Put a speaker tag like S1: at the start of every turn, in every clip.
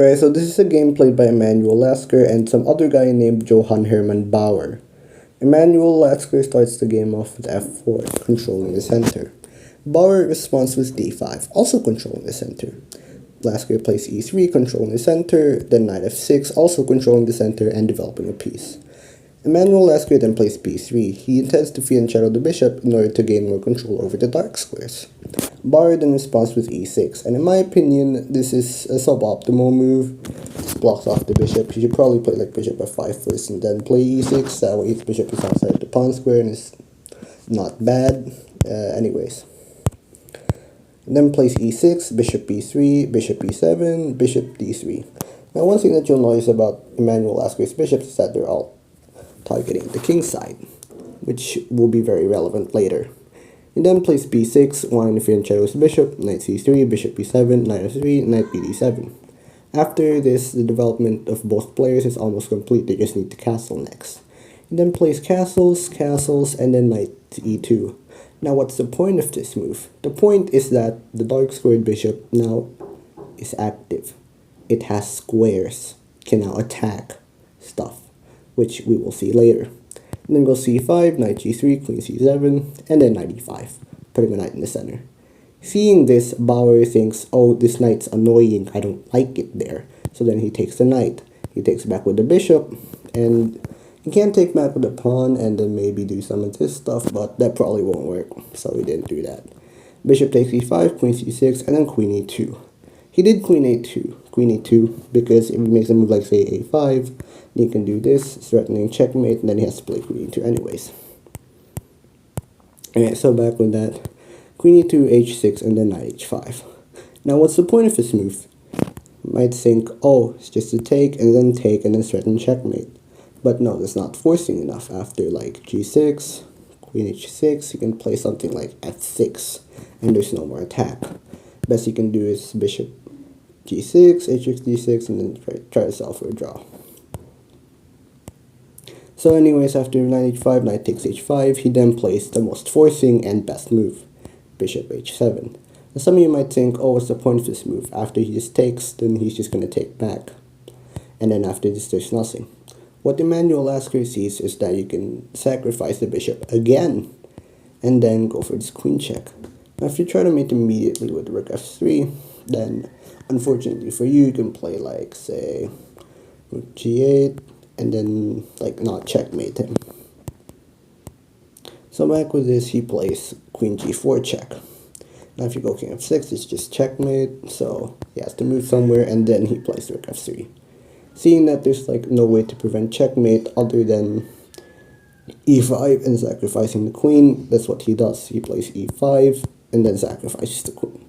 S1: Alright, so this is a game played by Emanuel Lasker and some other guy named Johann Hermann Bauer. Emanuel Lasker starts the game off with f4, controlling the center. Bauer responds with d5, also controlling the center. Lasker plays e3, controlling the center, then knight f6, also controlling the center and developing a piece. Emanuel Lasker then plays b3. He intends to free and shadow the bishop in order to gain more control over the dark squares. Bauer then responds with e6, and in my opinion, this is a suboptimal move. This blocks off the bishop. You should probably play like bishop f5 first and then play e6, that way his bishop is outside the pawn square and is not bad. Anyways. And then plays e6, bishop b3, bishop e7, bishop d3. Now one thing that you'll notice about Emanuel Lasker's bishops is that they're all targeting the king side, which will be very relevant later. He then plays b6, wanting to free and shadow his bishop, knight c3, bishop b7, knight f3, knight bd7. After this, the development of both players is almost complete, they just need to castle next. He then plays castles, castles, and then knight e2. Now what's the point of this move? The point is that the dark squared bishop now is active. It has squares, can now attack stuff, which we will see later. And then go c5, knight g3, queen c7, and then knight e5, putting a knight in the center. Seeing this, Bauer thinks, oh, this knight's annoying, I don't like it there. So then he takes the knight. He takes back with the bishop, and he can take back with the pawn and then maybe do some of this stuff, but that probably won't work, so he didn't do that. Bishop takes e5, queen c6, and then queen e2. He did queen e2, because if he makes a move like, say, a5, he can do this, threatening checkmate, and then he has to play queen e2 anyways. Alright, so back with that. Queen e2, h6, and then knight h5. Now, what's the point of this move? You might think, oh, it's just a take, and then threaten checkmate. But no, that's not forcing enough. After, like, g6, queen h6, you can play something like f6, and there's no more attack. Best you can do is bishop g6, h6, d6, and then try to solve for a draw. So anyways, after knight h5, knight takes h5, he then plays the most forcing and best move, bishop h7. Now some of you might think, oh, what's the point of this move? After he just takes, then he's just going to take back. And then after this, there's nothing. What Emanuel Lasker sees is that you can sacrifice the bishop again, and then go for this queen check. Now if you try to mate immediately with rook f3, then unfortunately for you, you can play like, say, rook g8, and then like not checkmate him. So back with this, he plays queen g4 check. Now if you go king f6, it's just checkmate, so he has to move somewhere, and then he plays rook f3. Seeing that there's like no way to prevent checkmate other than e5 and sacrificing the queen, that's what he does. He plays e5 and then sacrifices the queen.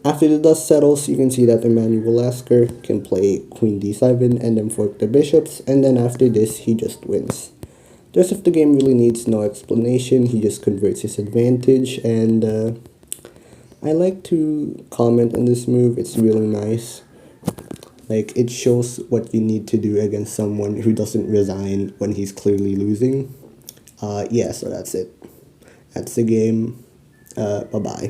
S1: After the dust settles, you can see that Emanuel Lasker can play queen d7 and then fork the bishops, and then after this, he just wins. The rest of the game really needs no explanation, he just converts his advantage, and I like to comment on this move, it's really nice. Like, it shows what you need to do against someone who doesn't resign when he's clearly losing. Yeah, so that's it. That's the game. Bye-bye.